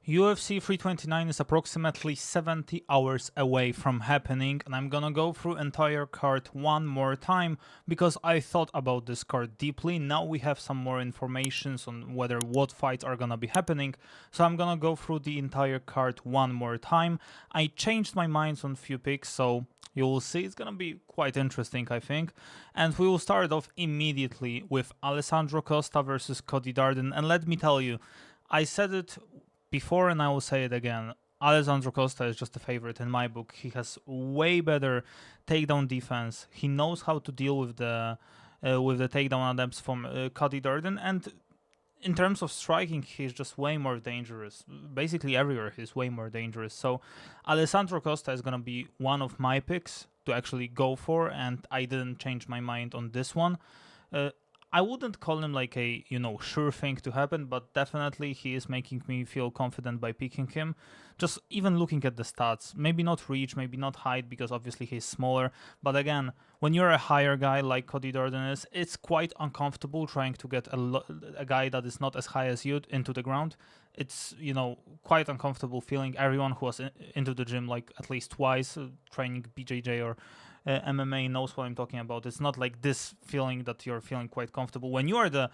UFC 329 is approximately 70 hours away from happening, and I'm gonna go through entire card one more time because I thought about this card deeply. Now we have some more information on what fights are gonna be happening, so I'm gonna go through the entire card one more time. I changed my mind on few picks, so you will see it's gonna be quite interesting, I think. And we will start off immediately with Alessandro Costa versus Cody Darden, and let me tell you, I said it before and I will say it again. Alessandro Costa is just a favorite in my book. He has way better takedown defense. He knows how to deal with the takedown attempts from Cody Darden, and in terms of striking, he's just way more dangerous. Basically everywhere he's way more dangerous. So Alessandro Costa is gonna be one of my picks to actually go for, and I didn't change my mind on this one. I wouldn't call him like a, sure thing to happen, but definitely he is making me feel confident by picking him. Just even looking at the stats, maybe not reach, maybe not height, because obviously he's smaller. But again, when you're a higher guy like Cody Darden is, it's quite uncomfortable trying to get a guy that is not as high as you into the ground. It's, quite uncomfortable feeling. Everyone who was into the gym like at least twice, training BJJ or MMA knows what I'm talking about. It's not like this feeling that you're feeling quite comfortable when you are the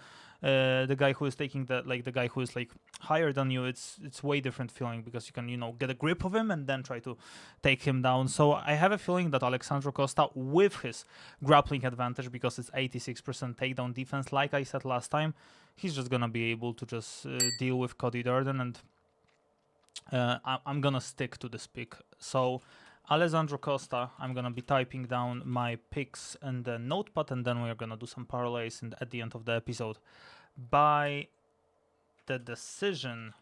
guy who is taking the guy who is like higher than you. It's way different feeling because you can get a grip of him and then try to take him down. So I have a feeling that Alessandro Costa, with his grappling advantage, because it's 86% takedown defense, like I said last time, he's just gonna be able to just deal with Cody Darden, and I'm gonna stick to this pick. So Alessandro Costa, I'm gonna be typing down my picks in the notepad, and then we're gonna do some parlays at the end of the episode. By the decision,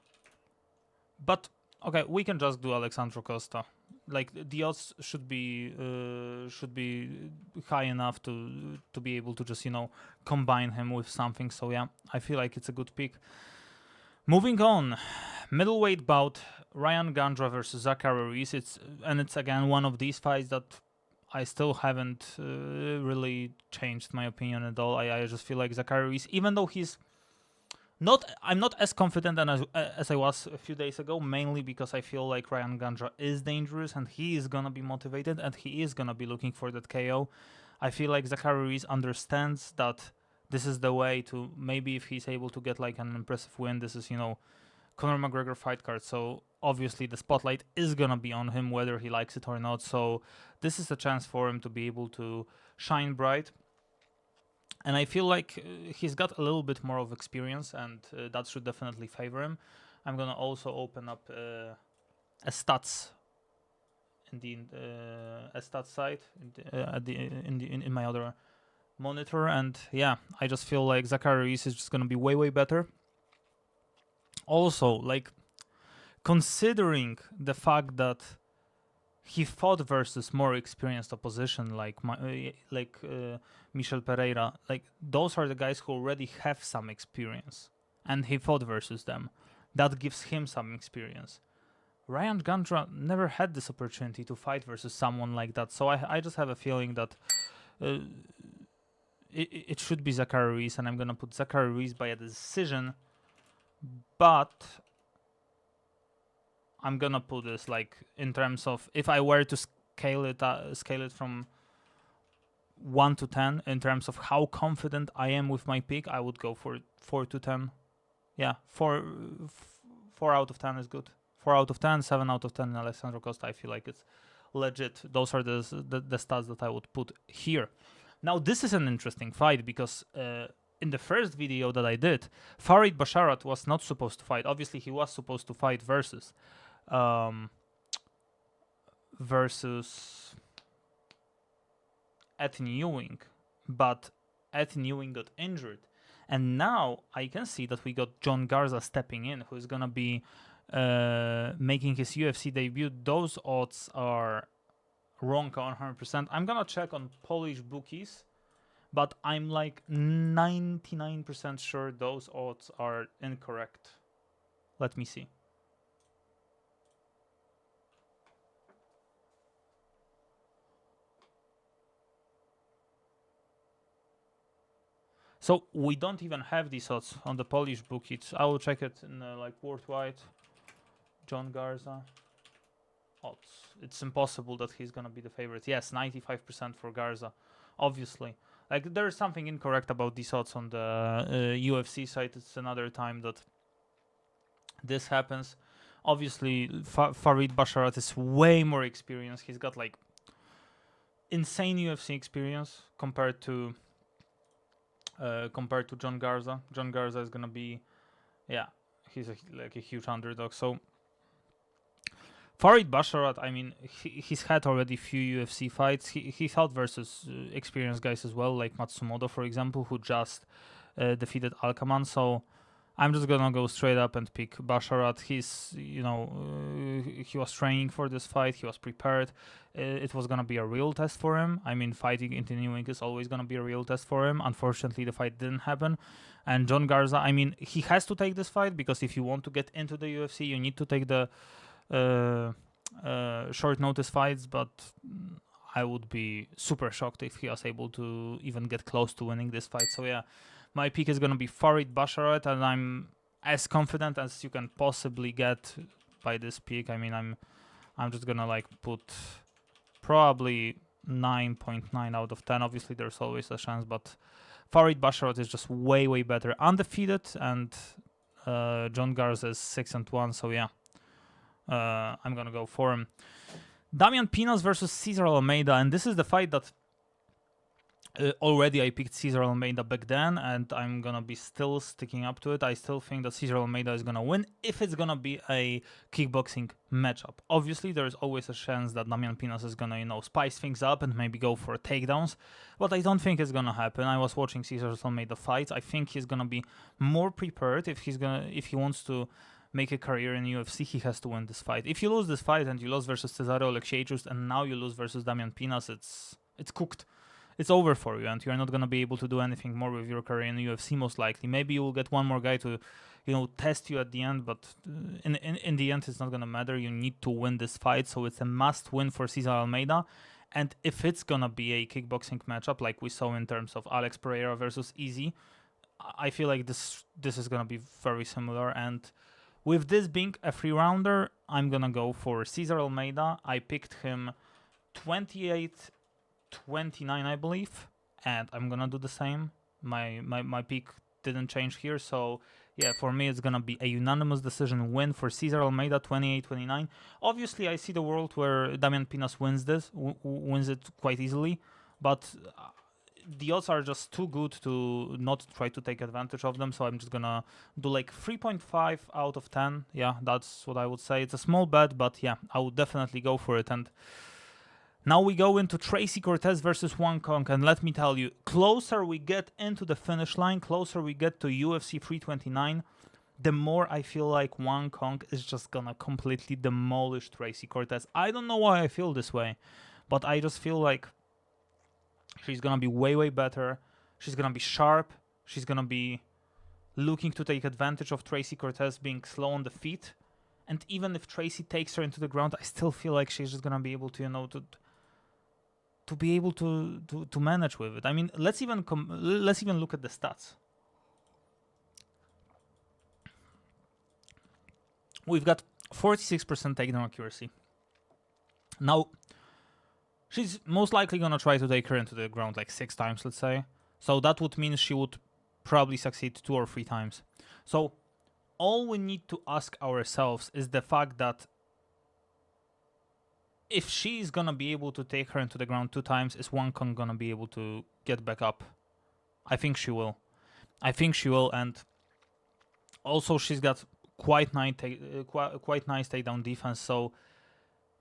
but okay, we can just do Alessandro Costa. Like the odds should be high enough to be able to just combine him with something. So yeah, I feel like it's a good pick. Moving on, middleweight bout, Ryan Gandra versus Zachary Ruiz. It's again one of these fights that I still haven't really changed my opinion at all. I just feel like Zachary Ruiz, even though I'm not as confident as I was a few days ago, mainly because I feel like Ryan Gandra is dangerous and he is gonna be motivated and he is gonna be looking for that KO. I feel like Zachary Ruiz understands that this is the way to, maybe if he's able to get like an impressive win, this is, Conor McGregor fight card. So obviously the spotlight is gonna be on him whether he likes it or not. So this is a chance for him to be able to shine bright. And I feel like he's got a little bit more of experience, and that should definitely favor him. I'm gonna also open up a stats in the a stats site in my other monitor, and yeah, I just feel like Zachary Ruiz is just gonna be way better. Also, like, considering the fact that he fought versus more experienced opposition like Michel Pereira, like those are the guys who already have some experience, and he fought versus them. That gives him some experience. Ryan Gandra never had this opportunity to fight versus someone like that, so I just have a feeling that it should be Zachary Ruiz, and I'm gonna put Zachary Ruiz by a decision, but I'm gonna put this like in terms of, if I were to scale it from 1 to 10 in terms of how confident I am with my pick, I would go for 4 to 10. Yeah, 4 out of 10 is good. 4 out of 10, 7 out of 10 in Alessandro Costa. I feel like it's legit. Those are the stats that I would put here. Now this is an interesting fight because in the first video that I did, Farid Basharat was not supposed to fight. Obviously he was supposed to fight versus Ed Ewing, but Ed Ewing got injured, and now I can see that we got John Garza stepping in, who is gonna be making his UFC debut. Those odds are wrong 100%. I'm gonna check on Polish bookies, but I'm like 99% sure those odds are incorrect. Let me see. So we don't even have these odds on the Polish bookies. I will check it in like worldwide. John Garza. Odds. It's impossible that he's gonna be the favorite. Yes, 95% for Garza. Obviously. Like, there is something incorrect about these odds on the UFC site. It's another time that this happens. Obviously, Farid Basharat is way more experienced. He's got like insane UFC experience compared to John Garza. John Garza is gonna be, yeah, he's like a huge underdog. So Farid Basharat, I mean, he's had already few UFC fights. He fought versus experienced guys as well, like Matsumoto, for example, who just defeated Alkaman. So I'm just gonna go straight up and pick Basharat. He's, he was training for this fight. He was prepared. It was gonna be a real test for him. I mean, fighting into New England is always gonna be a real test for him. Unfortunately, the fight didn't happen. And John Garza, I mean, he has to take this fight because if you want to get into the UFC, you need to take the short notice fights. But I would be super shocked if he was able to even get close to winning this fight. So yeah. My pick is going to be Farid Basharat, and I'm as confident as you can possibly get by this pick. I mean, I'm just going to like put probably 9.9 out of 10. Obviously, there's always a chance, but Farid Basharat is just way, way better. Undefeated, and John Garza is 6-1, so yeah. I'm going to go for him. Damian Pinas versus Cesar Almeida, and this is the fight that already I picked Cesar Almeida back then, and I'm gonna be still sticking up to it. I still think that Cesar Almeida is gonna win if it's gonna be a kickboxing matchup. Obviously, there's always a chance that Damian Pinas is gonna, spice things up and maybe go for takedowns, but I don't think it's gonna happen. I was watching Cesar Almeida fights. I think he's gonna be more prepared if he wants to make a career in UFC. He has to win this fight. If you lose this fight and you lose versus Cesaro Oleksiejczuk and now you lose versus Damian Pinas, it's cooked. It's over for you, and you're not gonna be able to do anything more with your career in the UFC. Most likely, maybe you will get one more guy to, test you at the end. But in the end, it's not gonna matter. You need to win this fight, so it's a must-win for Cesar Almeida. And if it's gonna be a kickboxing matchup, like we saw in terms of Alex Pereira versus Easy, I feel like this is gonna be very similar. And with this being a 3-rounder, I'm gonna go for Cesar Almeida. I picked him 28-29, I believe, and I'm gonna do the same. My pick didn't change here, so yeah, for me it's gonna be a unanimous decision win for Cesar Almeida, 28-29. Obviously, I see the world where Damian Pinas wins it quite easily, but the odds are just too good to not try to take advantage of them, so I'm just gonna do like 3.5 out of 10. Yeah, that's what I would say. It's a small bet, but yeah, I would definitely go for it. And now we go into Tracy Cortez versus Wang Kong, and let me tell you, closer we get into the finish line, closer we get to UFC 329, the more I feel like Wang Kong is just gonna completely demolish Tracy Cortez. I don't know why I feel this way, but I just feel like she's gonna be way, way better. She's gonna be sharp. She's gonna be looking to take advantage of Tracy Cortez being slow on the feet. And even if Tracy takes her into the ground, I still feel like she's just gonna be able to, to be able to manage with it. I mean, let's even look at the stats. We've got 46% takedown accuracy. Now, she's most likely gonna try to take her into the ground like 6 times, let's say. So that would mean she would probably succeed 2 or 3 times. So all we need to ask ourselves is the fact that if she's gonna be able to take her into the ground 2 times, is Wang Kong gonna be able to get back up? I think she will. And also she's got quite nice takedown defense. So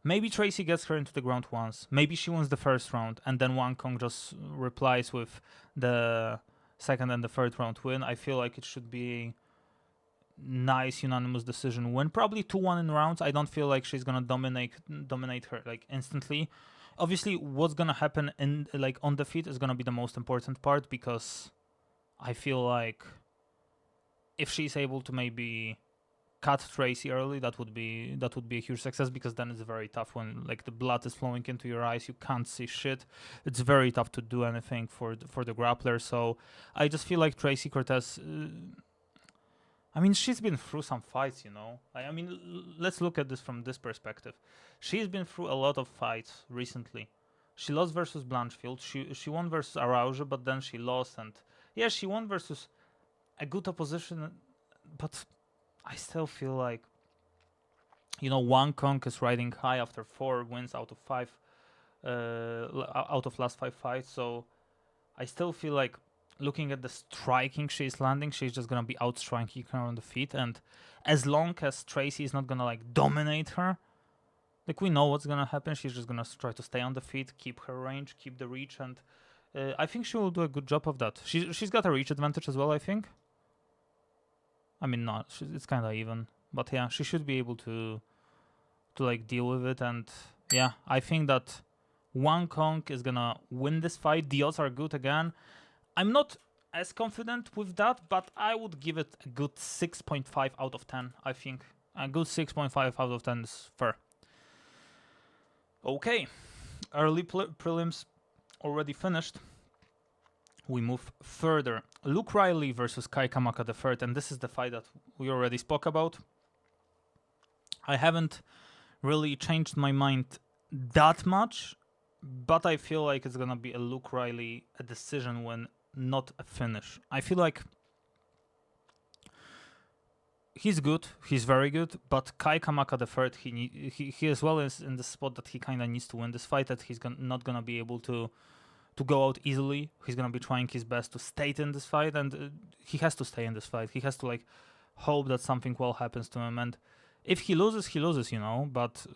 maybe Tracy gets her into the ground once. Maybe she wins the first round, and then Wang Kong just replies with the second and the third round win. I feel like it should be nice unanimous decision win, probably 2-1 in rounds. I don't feel like she's gonna dominate her like instantly. Obviously, what's gonna happen in like on the feet is gonna be the most important part, because I feel like if she's able to maybe cut Tracy early, that would be a huge success, because then it's very tough when like the blood is flowing into your eyes, you can't see shit. It's very tough to do anything for the grappler. So I just feel like Tracy Cortez I mean, she's been through some fights, you know. I mean, let's look at this from this perspective. She's been through a lot of fights recently. She lost versus Blanchfield. She won versus Araujo, but then she lost. And yeah, she won versus a good opposition. But I still feel like, you know, Wang Kong is riding high after 4 wins out of 5, out of last 5 fights. So I still feel like, looking at the striking she's landing, she's just gonna be outstriking her on the feet. And as long as Tracy is not gonna like dominate her, like we know what's gonna happen. She's just gonna try to stay on the feet, keep her range, keep the reach, and I think she will do a good job of that. She's got a reach advantage as well, I think. I mean, no, it's kind of even, but yeah, she should be able to like deal with it. And yeah, I think that Wang Kong is gonna win this fight. The odds are good again. I'm not as confident with that, but I would give it a good 6.5 out of 10, I think. A good 6.5 out of 10 is fair. Okay, early prelims already finished. We move further. Luke Riley versus Kai Kamaka III, and this is the fight that we already spoke about. I haven't really changed my mind that much, but I feel like it's gonna be a Luke Riley, a decision win, not a finish. I feel like he's good, he's very good, but Kai Kamaka III, he as well is in the spot that he kind of needs to win this fight, that he's not gonna be able to go out easily. He's gonna be trying his best to stay in this fight, and he has to stay in this fight. He has to like hope that something well happens to him, and if he loses, you know. But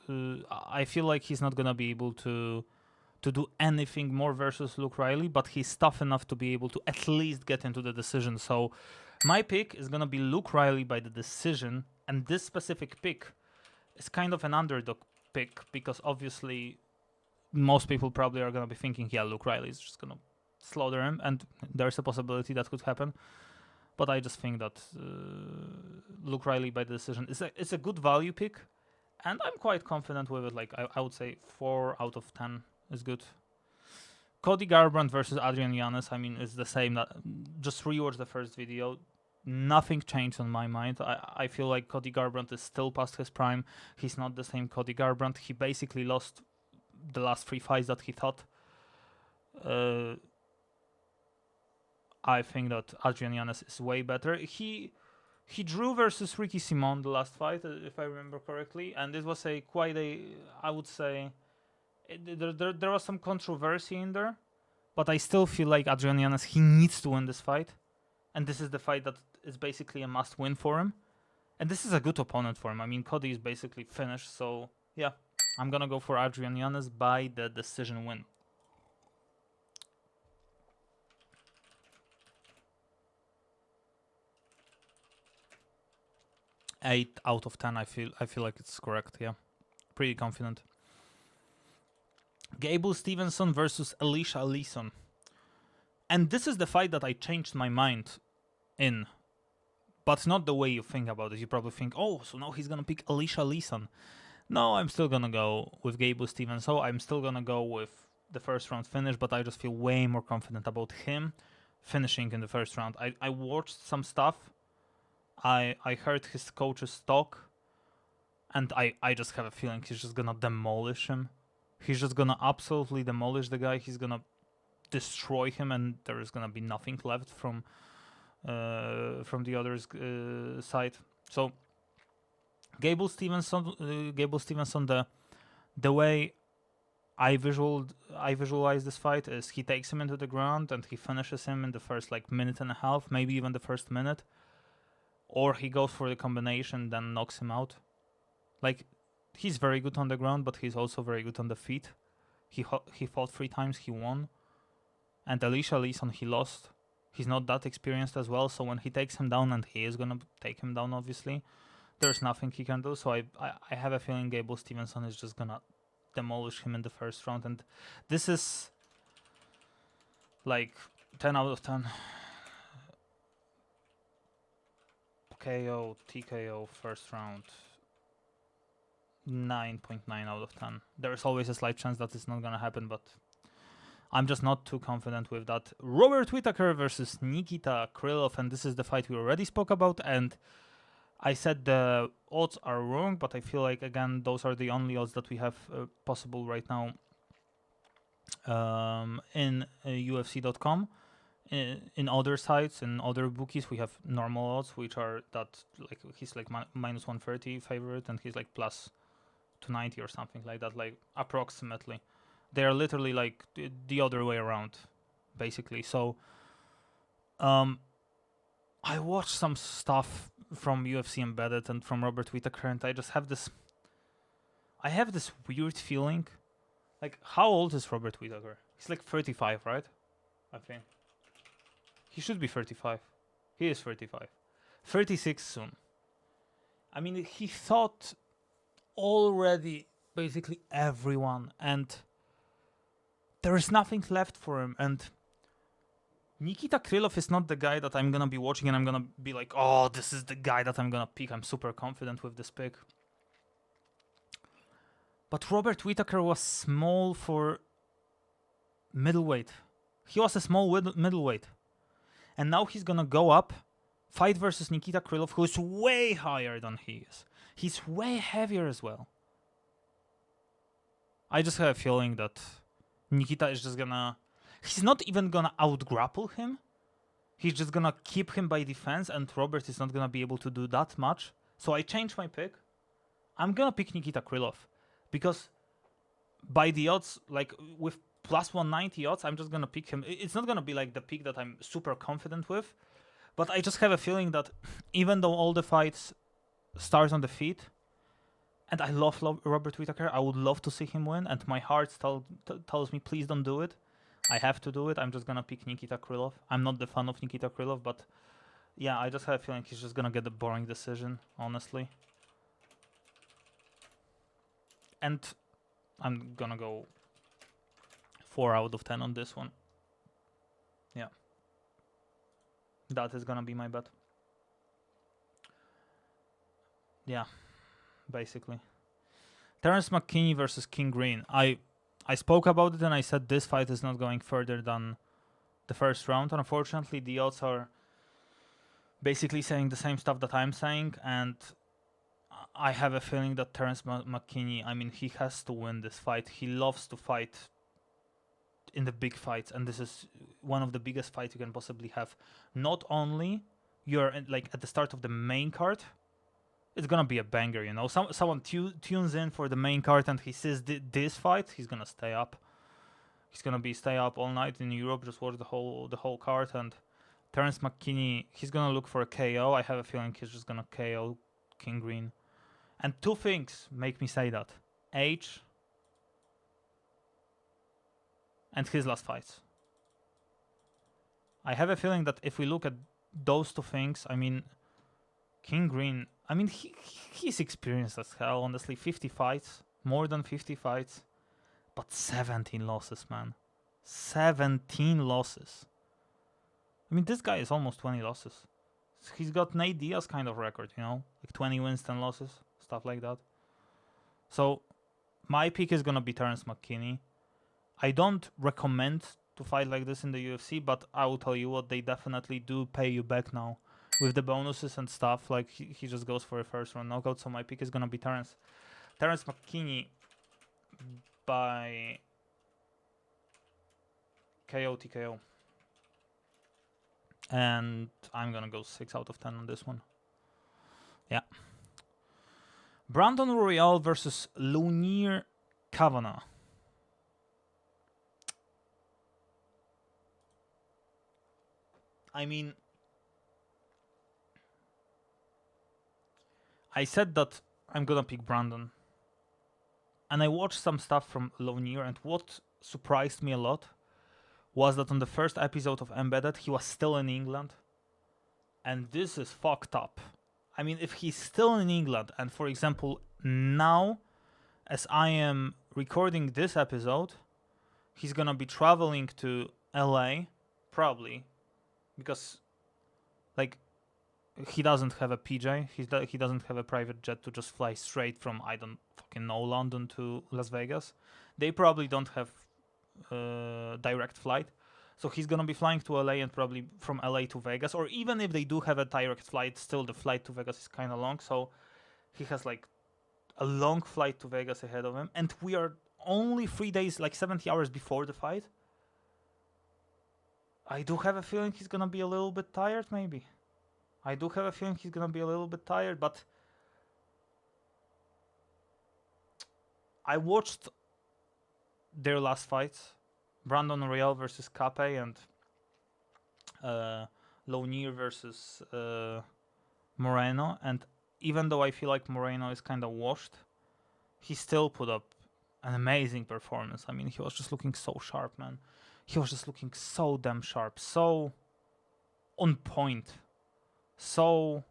I feel like he's not gonna be able to do anything more versus Luke Riley, but he's tough enough to be able to at least get into the decision. So my pick is gonna be Luke Riley by the decision, and this specific pick is kind of an underdog pick because obviously most people probably are gonna be thinking, yeah, Luke Riley is just gonna slaughter him, and there's a possibility that could happen. But I just think that Luke Riley by the decision is a good value pick, and I'm quite confident with it. Like I would say 4 out of 10 is good. Cody Garbrandt versus Adrian Yanez. I mean, it's the same. That just rewatch the first video. Nothing changed on my mind. I feel like Cody Garbrandt is still past his prime. He's not the same Cody Garbrandt. He basically lost the last 3 fights that he thought. I think that Adrian Yanez is way better. He drew versus Ricky Simon the last fight, if I remember correctly, and it was I would say, there was some controversy in there, but I still feel like Adrian Yanez, he needs to win this fight, and this is the fight that is basically a must-win for him, and this is a good opponent for him. I mean, Cody is basically finished, so yeah, I'm gonna go for Adrian Yanez by the decision win. Eight out of 10. I feel like it's correct. Yeah, pretty confident. Gable Stevenson versus Alicia Leeson, and this is the fight that I changed my mind in, but not the way you think about it. You probably think, oh, so now he's gonna pick Alicia Leeson. No, I'm still gonna go with Gable Stevenson. So I'm still gonna go with the first round finish, but I just feel way more confident about him finishing in the first round. I watched some stuff. I heard his coach's talk, and I just have a feeling he's just gonna demolish him. He's just gonna absolutely demolish the guy. He's gonna destroy him, and there is gonna be nothing left from the other's side. So Gable Stevenson, the way I visualize this fight is he takes him into the ground and he finishes him in the first like minute and a half, maybe even the first minute, or he goes for the combination, then knocks him out. Like, he's very good on the ground, but he's also very good on the feet. He fought 3 times, he won, and Alicia Leeson, he lost. He's not that experienced as well, so when he takes him down, and he is gonna take him down, obviously, there's nothing he can do. So I have a feeling Gable Stevenson is just gonna demolish him in the first round, and this is like 10 out of 10. KO, TKO, first round, 9.9 out of 10. There's always a slight chance that it's not gonna happen, but I'm just not too confident with that. Robert Whittaker versus Nikita Krylov, and this is the fight we already spoke about, and I said the odds are wrong, but I feel like, again, those are the only odds that we have possible right now in UFC.com. In other sites, in other bookies, we have normal odds, which are that like he's like minus 130 favorite, and he's like plus 290 or something like that, like approximately. They are literally like the other way around, basically. So, I watched some stuff from UFC Embedded and from Robert Whittaker, and I just have this. I have this weird feeling. Like, how old is Robert Whittaker? He's like 35, right? I think. He should be 35. He is 35. 36 soon. I mean, he thought already basically everyone, and there is nothing left for him. And Nikita Krylov is not the guy that I'm gonna be watching and I'm gonna be like, oh, this is the guy that I'm gonna pick. I'm super confident with this pick. But Robert Whittaker was small for middleweight. He was a small middleweight. And now he's gonna go up, fight versus Nikita Krylov, who is way higher than he is. He's way heavier as well. I just have a feeling that Nikita is just gonna... He's not even gonna out-grapple him. He's just gonna keep him by defense, and Robert is not gonna be able to do that much. So I changed my pick. I'm gonna pick Nikita Krylov. Because by the odds, like with plus 190 odds, I'm just gonna pick him. It's not gonna be like the pick that I'm super confident with. But I just have a feeling that even though all the fights start on the feet, and I love Robert Whittaker, I would love to see him win, and my heart tells me, please don't do it. I have to do it. I'm just gonna pick Nikita Krylov. I'm not the fan of Nikita Krylov, but yeah, I just have a feeling he's just gonna get a boring decision, honestly. And I'm gonna go 4 out of 10 on this one. Yeah. That is gonna be my bet. Yeah, basically. Terence McKinney versus King Green. I spoke about it and I said this fight is not going further than the first round. Unfortunately, the odds are basically saying the same stuff that I'm saying, and I have a feeling that Terence McKinney, I mean, he has to win this fight. He loves to fight in the big fights, and this is one of the biggest fights you can possibly have. Not only you're like at the start of the main card, it's gonna be a banger, you know. Someone tunes in for the main card and he sees this fight, he's gonna stay up. He's gonna stay up all night in Europe, just watch the whole card. And Terence McKinney, he's gonna look for a KO. I have a feeling he's just gonna KO King Green. And two things make me say that: age and his last fights. I have a feeling that if we look at those two things, I mean, King Green, I mean, he's experienced as hell, honestly. 50 fights, more than 50 fights, but 17 losses, man. 17 losses. I mean, this guy is almost 20 losses. He's got Nate Diaz kind of record, you know, like 20 wins, 10 losses, stuff like that. So my pick is gonna be Terence McKinney. I don't recommend to fight like this in the UFC, but I will tell you what, they definitely do pay you back now with the bonuses and stuff. Like he just goes for a first round knockout. So my pick is gonna be Terence McKinney by KO TKO. And I'm gonna go 6 out of 10 on this one. Yeah. Brandon Royale versus Lunir Kavanagh. I mean, I said that I'm gonna pick Brandon. And I watched some stuff from Lunir, and what surprised me a lot was that on the first episode of Embedded, he was still in England. And this is fucked up. I mean, if he's still in England, and for example, now, as I am recording this episode, he's gonna be traveling to LA, probably, because, like, he doesn't have a PJ, he doesn't have a private jet to just fly straight from, I don't fucking know, London to Las Vegas. They probably don't have direct flight. So he's gonna be flying to LA and probably from LA to Vegas, or even if they do have a direct flight, still the flight to Vegas is kind of long. So he has like a long flight to Vegas ahead of him, and we are only 3 days, like 70 hours before the fight. I do have a feeling he's gonna be a little bit tired, maybe. I do have a feeling he's gonna be a little bit tired, but I watched their last fights, Brandon Royal versus Cape and Lonier versus Moreno, and even though I feel like Moreno is kind of washed, he still put up an amazing performance. I mean, he was just looking so sharp, man. He was just looking so damn sharp, so on point, so...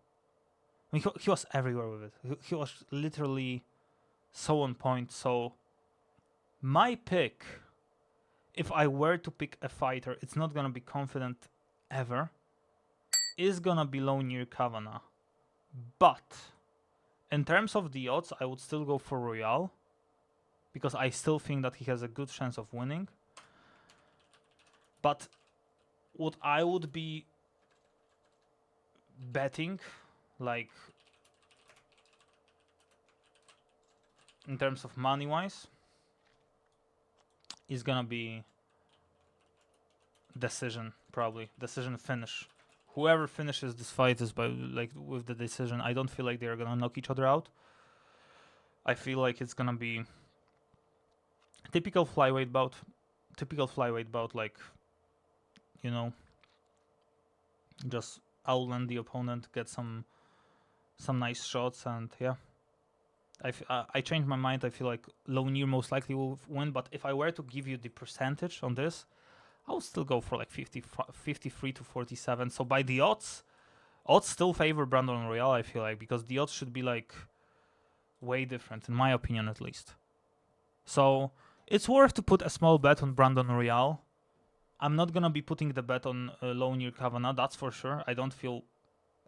I mean, he was everywhere with it. He was literally so on point. So my pick, if I were to pick a fighter, it's not gonna be confident ever, is gonna be Lonier Kavanagh. But in terms of the odds, I would still go for Royal, because I still think that he has a good chance of winning. But what I would be betting, like in terms of money wise, is gonna be decision, probably decision finish. Whoever finishes this fight is by like with the decision. I don't feel like they're gonna knock each other out. I feel like it's gonna be typical flyweight bout, like, you know, just outland the opponent, get some nice shots, and yeah. I changed my mind. I feel like Lonier most likely will win, but if I were to give you the percentage on this, I would still go for like 53 to 47. So by the odds still favor Brandon Royal, I feel like, because the odds should be like way different, in my opinion at least. So it's worth to put a small bet on Brandon Royal. I'm not gonna be putting the bet on Lonier Kavanagh, that's for sure. I don't feel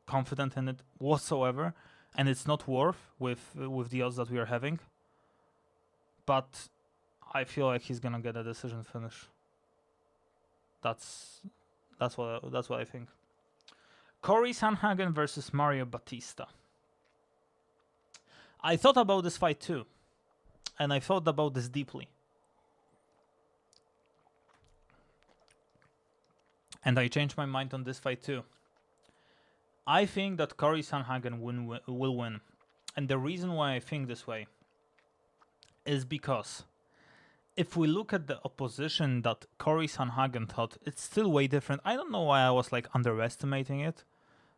confident in it whatsoever, and it's not worth with the odds that we are having. But I feel like he's gonna get a decision finish. That's what I think. Corey Sandhagen versus Mario Batista. I thought about this fight too, and I thought about this deeply. And I changed my mind on this fight too. I think that Corey Sandhagen will win. And the reason why I think this way is because if we look at the opposition that Corey Sandhagen thought, it's still way different. I don't know why I was like underestimating it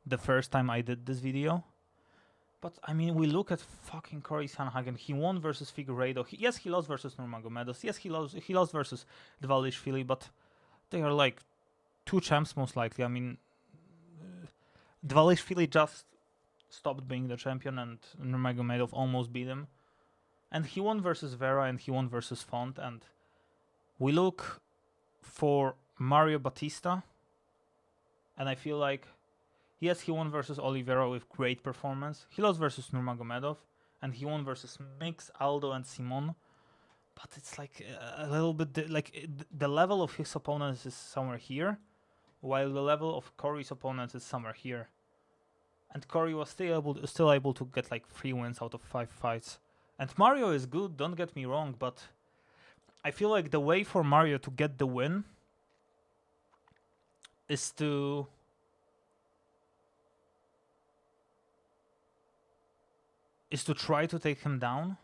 the first time I did this video. But I mean, we look at fucking Corey Sandhagen. He won versus Figueiredo. Yes, he lost versus Nurmagomedov. Yes, he lost versus Dvalishvili, but they are like two champs most likely. I mean, Dvalishvili just stopped being the champion and Nurmagomedov almost beat him. And he won versus Vera and he won versus Font. And we look for Mario Batista. And I feel like, yes, he won versus Oliveira with great performance. He lost versus Nurmagomedov. And he won versus Mix, Aldo, and Simon. But it's like a little bit... like the level of his opponents is somewhere here, while the level of Corey's opponents is somewhere here. And Corey was still able to get like 3 wins out of 5 fights. And Mario is good, don't get me wrong, but I feel like the way for Mario to get the win is to try to take him down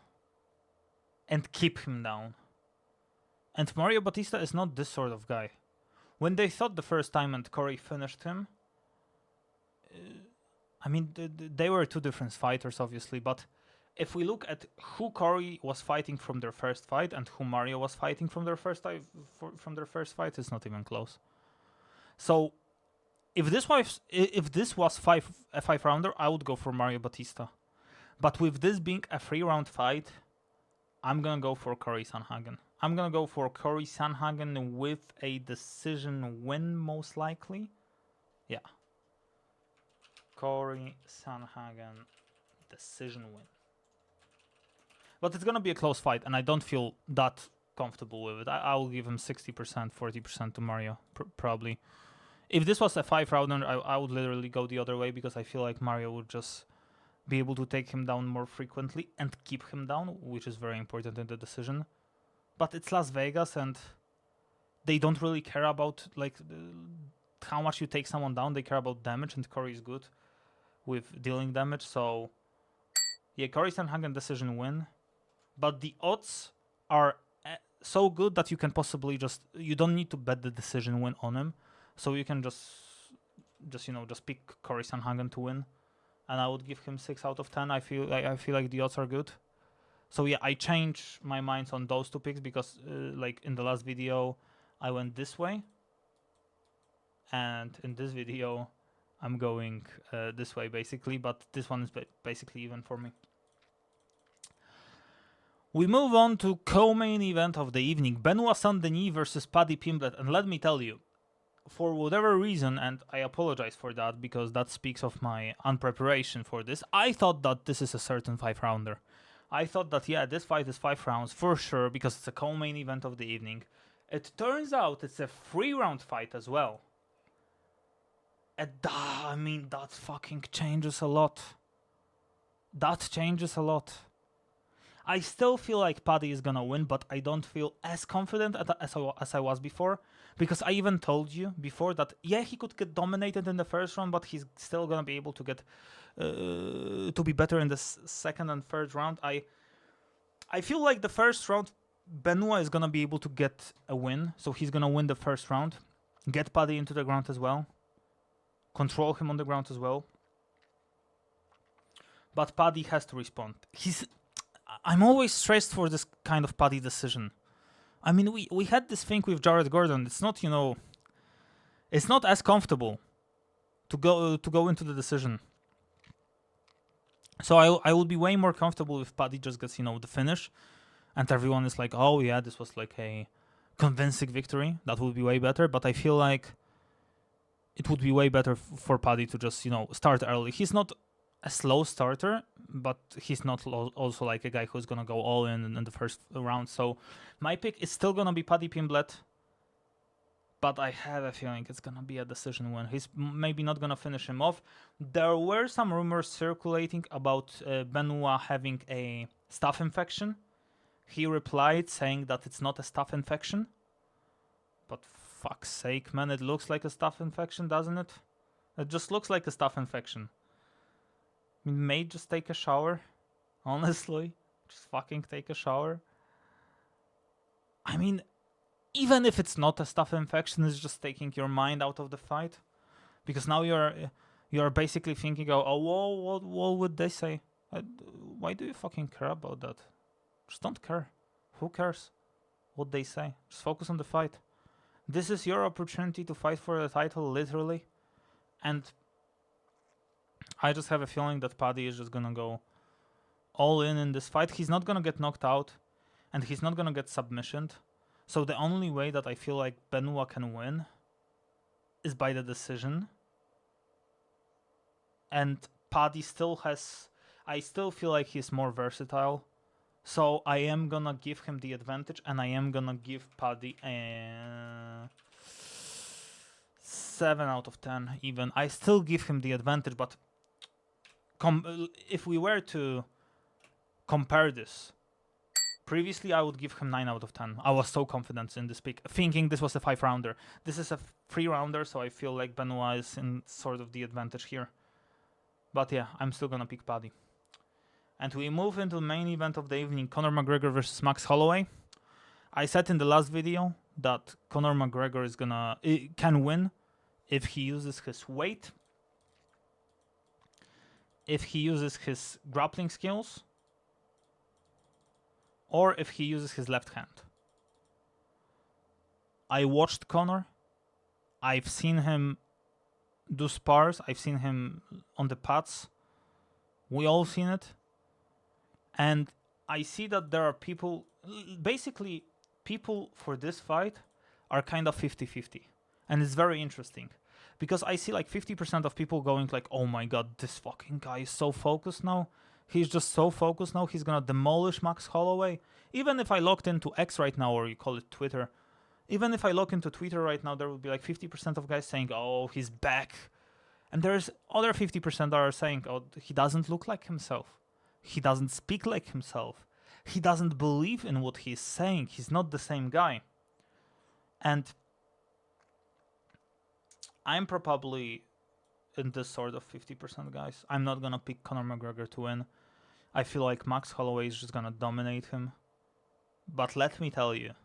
and keep him down. And Mario Batista is not this sort of guy. When they thought the first time and Corey finished him, I mean, they were two different fighters, obviously, but if we look at who Corey was fighting from their first fight and who Mario was fighting from their first fight, it's not even close. So, if this was a 5-rounder, I would go for Mario Batista. But with this being a 3-round fight, I'm gonna go for Corey Sandhagen. I'm gonna go for Corey Sandhagen with a decision win, most likely. Yeah. Corey Sandhagen decision win. But it's gonna be a close fight, and I don't feel that comfortable with it. I will give him 60%, 40% to Mario, probably. If this was a 5-rounder, I would literally go the other way because I feel like Mario would just be able to take him down more frequently and keep him down, which is very important in the decision. But it's Las Vegas, and they don't really care about like how much you take someone down. They care about damage, and Corey is good with dealing damage. So yeah, Corey Sandhagen decision win. But the odds are so good that you can possibly you don't need to bet the decision win on him. So you can just pick Corey Sandhagen to win, and I would give him 6 out of 10. I feel like the odds are good. So yeah, I changed my minds on those 2 picks because like in the last video I went this way, and in this video I'm going this way basically. But this one is basically even for me. We move on to co-main event of the evening, Benoit Saint-Denis versus Paddy Pimblett, and let me tell you, for whatever reason, and I apologize for that because that speaks of my unpreparation for this, I thought that this is a certain 5-rounder. I thought that, yeah, this fight is 5 rounds for sure because it's a co-main event of the evening. It turns out it's a 3-round fight as well. And I mean, that fucking changes a lot. That changes a lot. I still feel like Paddy is gonna win, but I don't feel as confident as I was before. Because I even told you before that, yeah, he could get dominated in the first round, but he's still gonna be able to get to be better in the second and third round. I feel like the first round, Benoit is gonna be able to get a win, so he's gonna win the first round, get Paddy into the ground as well, control him on the ground as well. But Paddy has to respond. I'm always stressed for this kind of Paddy decision. I mean, we had this thing with Jared Gordon. It's not, it's not as comfortable to go into the decision. So I will be way more comfortable if Paddy just gets, the finish, and everyone is like, oh yeah, this was like a convincing victory. That would be way better. But I feel like it would be way better for Paddy to just, start early. He's not a slow starter, but he's not also like a guy who's gonna go all in the first round. So my pick is still gonna be Paddy Pimblett, but I have a feeling it's gonna be a decision win. He's maybe not gonna finish him off. There were some rumors circulating about Benoit having a staph infection. He replied saying that it's not a staph infection. But fuck's sake, man, it looks like a staph infection, doesn't it? It just looks like a staph infection. I mean, may just take a shower, honestly. Just fucking take a shower. I mean, even if it's not a staph infection, it's just taking your mind out of the fight. Because now you're basically thinking, what would they say? Why do you fucking care about that? Just don't care. Who cares what they say? Just focus on the fight. This is your opportunity to fight for the title, literally. And I just have a feeling that Paddy is just gonna go all in this fight. He's not gonna get knocked out, and he's not gonna get submissioned. So the only way that I feel like Benoit can win is by the decision. And Paddy still has... I still feel like he's more versatile. So I am gonna give him the advantage, and I am gonna give Paddy a 7 out of 10 even. I still give him the advantage, but if we were to compare this, previously I would give him 9 out of 10. I was so confident in this pick, thinking this was a 5-rounder. This is a 3-rounder, so I feel like Benoit is in sort of the advantage here. But yeah, I'm still gonna pick Paddy. And we move into the main event of the evening, Conor McGregor versus Max Holloway. I said in the last video that Conor McGregor can win if he uses his weight, if he uses his grappling skills, or if he uses his left hand. I watched Conor. I've seen him do spars. I've seen him on the pads. We all seen it. And I see that there are people... Basically, people for this fight are kind of 50-50. And it's very interesting. Because I see like 50% of people going like, oh my god, this fucking guy is so focused now. He's just so focused now. He's gonna demolish Max Holloway. Even if I logged into X right now, or you call it Twitter, even if I log into Twitter right now, there would be like 50% of guys saying, "Oh, he's back," and there's other 50% that are saying, "Oh, he doesn't look like himself. He doesn't speak like himself. He doesn't believe in what he's saying. He's not the same guy." And I'm probably in this sort of 50% guys. I'm not gonna pick Conor McGregor to win. I feel like Max Holloway is just gonna dominate him. But let me tell you,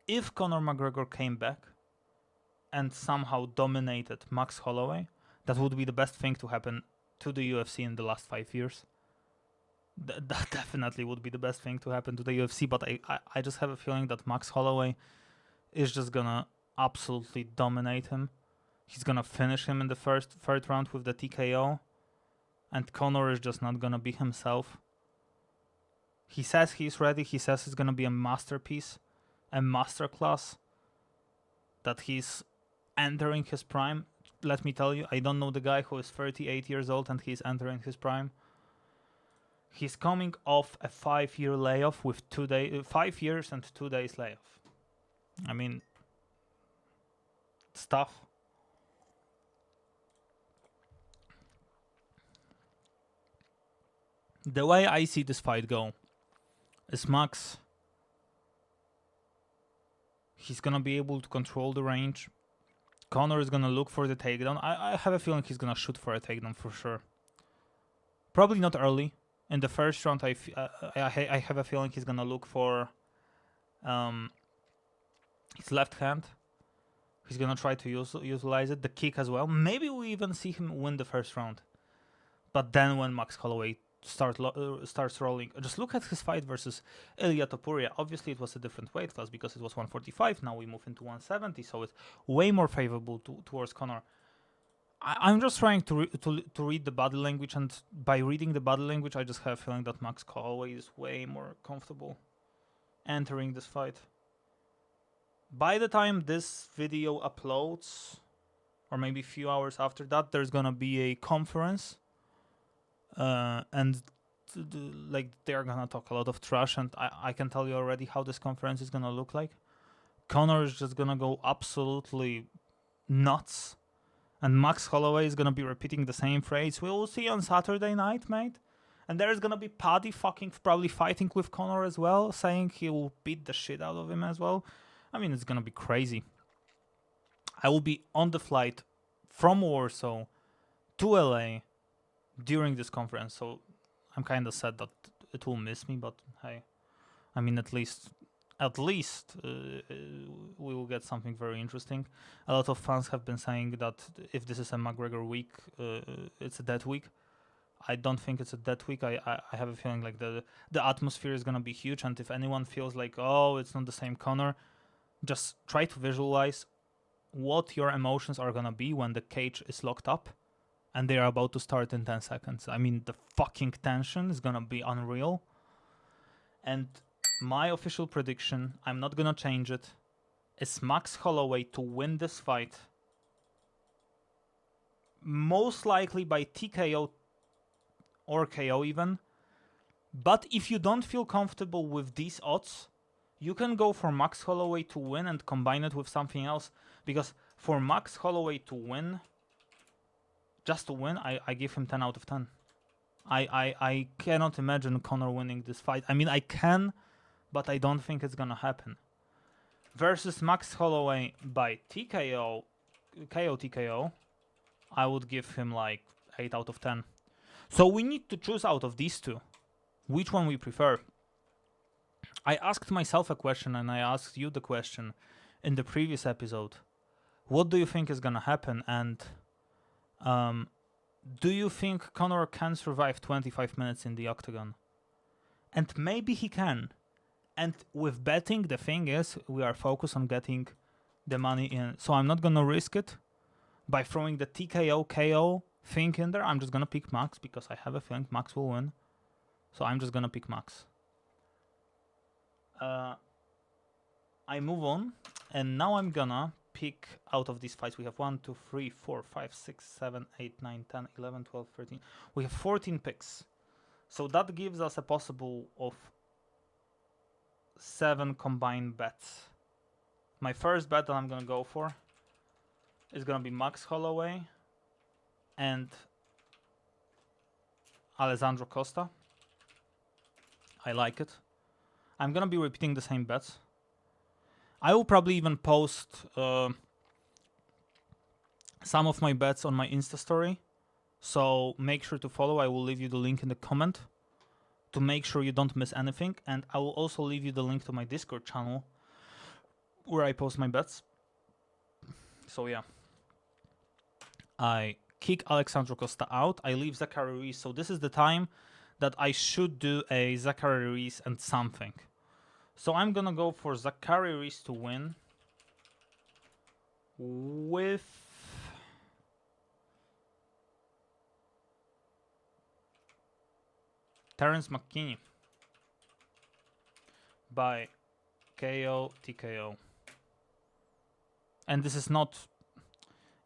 if Conor McGregor came back and somehow dominated Max Holloway, that would be the best thing to happen to the UFC in the last 5 years. That definitely would be the best thing to happen to the UFC, but I just have a feeling that Max Holloway is just gonna absolutely dominate him. He's gonna finish him in the third round with the TKO, and Conor is just not gonna be himself. He says he's ready. He says it's gonna be a masterpiece, a masterclass, that he's entering his prime. Let me tell you, I don't know the guy who is 38 years old and he's entering his prime. He's coming off a 5-year layoff with 5 years and 2 days layoff. I mean, it's tough. The way I see this fight go is Max, he's gonna be able to control the range. Conor is gonna look for the takedown. I have a feeling he's gonna shoot for a takedown for sure. Probably not early. In the first round, I have a feeling he's gonna look for his left hand. He's gonna try to utilize it, the kick as well. Maybe we even see him win the first round. But then when Max Holloway starts rolling, just look at his fight versus Ilia Topuria. Obviously, it was a different weight class because it was 145. Now we move into 170, so it's way more favorable towards Conor. I'm just trying to read the body language, and by reading the body language, I just have a feeling that Max Holloway is way more comfortable entering this fight. By the time this video uploads, or maybe a few hours after that, there's gonna be a conference, and like they're gonna talk a lot of trash, and I can tell you already how this conference is gonna look like. Conor is just gonna go absolutely nuts, and Max Holloway is gonna be repeating the same phrase. We will see you on Saturday night, mate. And there's gonna be Paddy probably fighting with Conor as well, saying he will beat the shit out of him as well. I mean, it's gonna be crazy. I will be on the flight from Warsaw to LA during this conference, so I'm kind of sad that it will miss me, but hey, I mean, at least we will get something very interesting. A lot of fans have been saying that if this is a McGregor week, it's a dead week. I don't think it's a dead week. I have a feeling like the atmosphere is gonna be huge, and if anyone feels like, oh, it's not the same Conor, just try to visualize what your emotions are gonna be when the cage is locked up and they are about to start in 10 seconds. I mean, the fucking tension is gonna be unreal. And my official prediction, I'm not gonna change it, is Max Holloway to win this fight. Most likely by TKO or KO even. But if you don't feel comfortable with these odds, you can go for Max Holloway to win and combine it with something else. Because for Max Holloway to win, just to win, I give him 10 out of 10. I cannot imagine Conor winning this fight. I mean, I can, but I don't think it's gonna happen. Versus Max Holloway by TKO, TKO, I would give him like 8 out of 10. So we need to choose out of these two, which one we prefer. I asked myself a question, and I asked you the question in the previous episode. What do you think is gonna happen? And do you think Conor can survive 25 minutes in the octagon? And maybe he can. And with betting, the thing is, we are focused on getting the money in. So I'm not gonna risk it by throwing the TKO KO thing in there. I'm just gonna pick Max because I have a feeling Max will win. So I'm just gonna pick Max. I move on, and now I'm gonna pick out of these fights. We have 1, 2, 3, 4, 5, 6, 7, 8, 9, 10, 11, 12, 13. We have 14 picks. So that gives us a possible of 7 combined bets. My first bet that I'm gonna go for is gonna be Max Holloway and Alessandro Costa. I like it. I'm gonna be repeating the same bets. I will probably even post some of my bets on my Insta story. So make sure to follow. I will leave you the link in the comment to make sure you don't miss anything. And I will also leave you the link to my Discord channel where I post my bets. So yeah. I kick Alexandro Costa out. I leave Zachary Ruiz. So this is the time that I should do a Zachary Ruiz and something. So I'm gonna go for Zachary Ruiz to win with Terence McKinney by KO TKO. And this is not,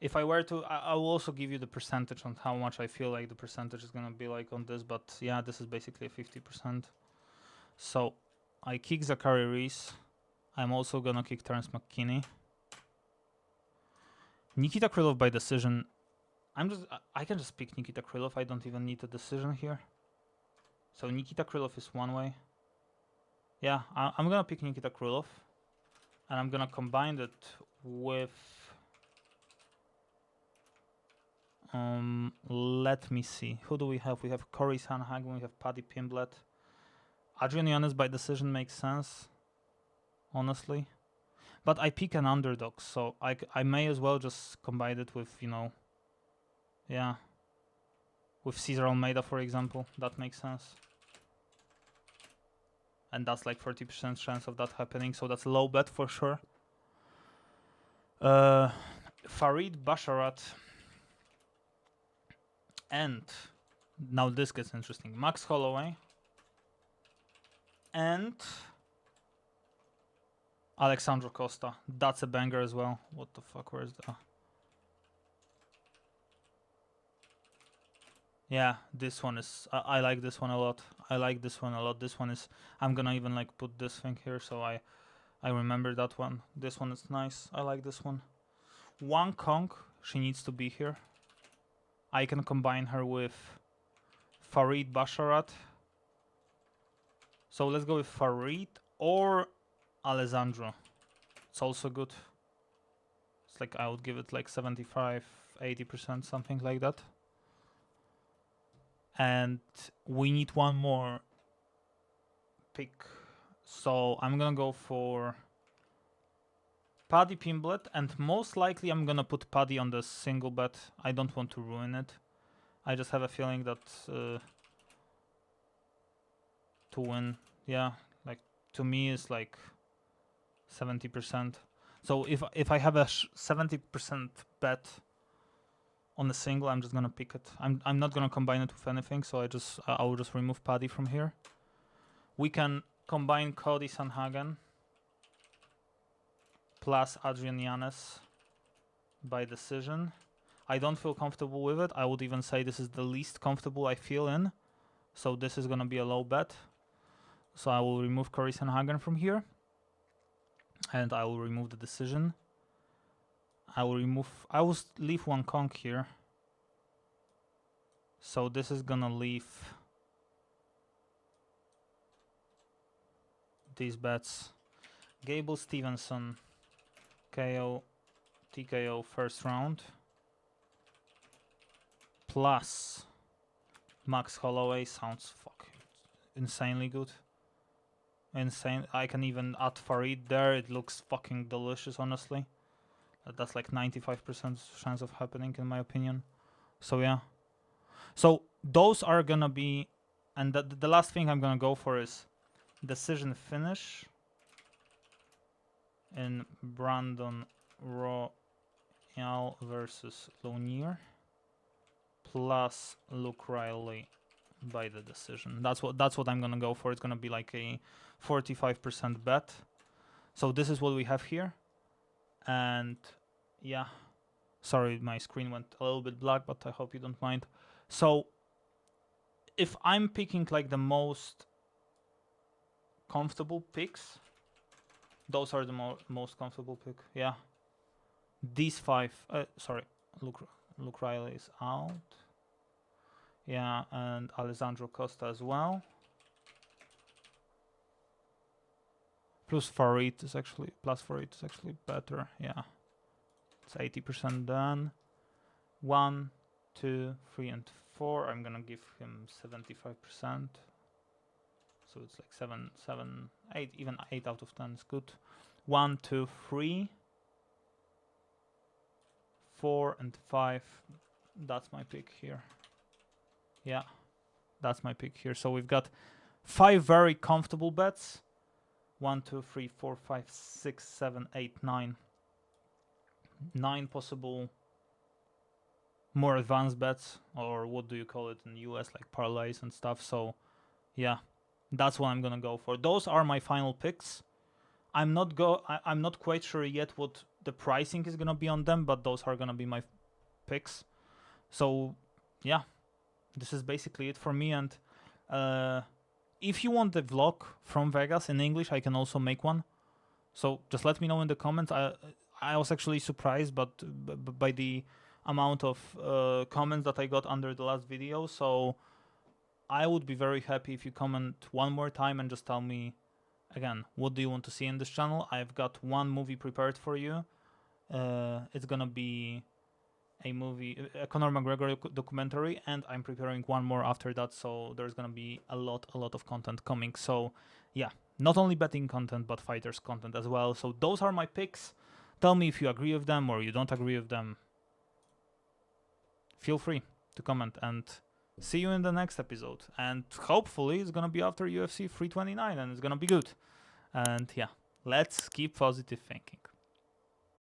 if I were to, I will also give you the percentage on how much I feel like the percentage is gonna be like on this, but yeah, this is basically a 50%. So I kick Zachary Ruiz. I'm also gonna kick Terence McKinney. Nikita Krylov by decision. I can just pick Nikita Krylov. I don't even need a decision here. So Nikita Krylov is one way. Yeah, I'm gonna pick Nikita Krylov, and I'm gonna combine it with let me see. Who do we have? We have Corey Sandhagen, we have Paddy Pimblett. Adrian Yanez by decision makes sense, honestly. But I pick an underdog, so I may as well just combine it with, you know, yeah, with Cesar Almeida, for example. That makes sense. And that's like 30% chance of that happening, so that's a low bet for sure. Farid Basharat. And now this gets interesting. Max Holloway and Alexandro Costa. That's a banger as well. What the fuck? Where's the... Yeah, this one is... I like this one a lot. I like this one a lot. This one is... I'm gonna even like put this thing here so I remember that one. This one is nice. I like this one. Wang Kong. She needs to be here. I can combine her with Farid Basharat. So let's go with Farid or Alessandro. It's also good. It's like I would give it like 75, 80%, something like that. And we need one more pick. So I'm gonna go for Paddy Pimblett, and most likely I'm gonna put Paddy on the single bet. I don't want to ruin it. I just have a feeling that to win, yeah, like to me is like 70%. So if I have a 70% bet on a single, I'm just gonna pick it. I'm not gonna combine it with anything, so I will just remove Paddy from here. We can combine Cody Sandhagen plus Adrian Yanez by decision. I don't feel comfortable with it. I would even say this is the least comfortable I feel in. So this is gonna be a low bet. So I will remove Corey Sandhagen from here. And I will remove the decision. I will leave one Kong here. So this is gonna leave these bets. Gable Stevenson, KO, TKO first round. Plus Max Holloway sounds fucking insanely good. Insane. I can even add Farid there. It looks fucking delicious, honestly. That's like 95% chance of happening, in my opinion. So yeah. So those are gonna be, and the last thing I'm gonna go for is decision finish in Brandon Royal versus Lonier plus Luke Riley by the decision. That's what I'm gonna go for. It's gonna be like a 45% bet. So this is what we have here. And yeah, sorry, my screen went a little bit black, but I hope you don't mind. So if I'm picking like the most comfortable picks, those are the most comfortable pick. Yeah, these 5. Sorry, Luke Riley is out. Yeah, and Alessandro Costa as well. Plus Farid is actually better. Yeah, it's 80% done. 1, 2, 3, and 4. I'm gonna give him 75%. So it's like 7, 8, even 8 out of 10 is good. 1, 2, 3, 4, and 5. That's my pick here. Yeah, that's my pick here. So we've got 5 very comfortable bets. 1, 2, 3, 4, 5, 6, 7, 8, 9. 9 possible more advanced bets, or what do you call it in the US, like parlays and stuff. So yeah, that's what I'm gonna go for. Those are my final picks. I'm not quite sure yet what the pricing is gonna be on them, but those are gonna be my picks. So yeah, this is basically it for me. And if you want the vlog from Vegas in English, I can also make one. So just let me know in the comments. I was actually surprised, but by the amount of comments that I got under the last video. So I would be very happy if you comment one more time and just tell me again, what do you want to see in this channel? I've got one movie prepared for you. It's gonna be a Conor McGregor documentary, and I'm preparing one more after that. So there's gonna be a lot of content coming. So yeah, not only betting content, but fighters content as well. So those are my picks. Tell me if you agree with them or you don't agree with them. Feel free to comment, and see you in the next episode. And hopefully it's gonna be after UFC 329 and it's gonna be good. And yeah, let's keep positive thinking.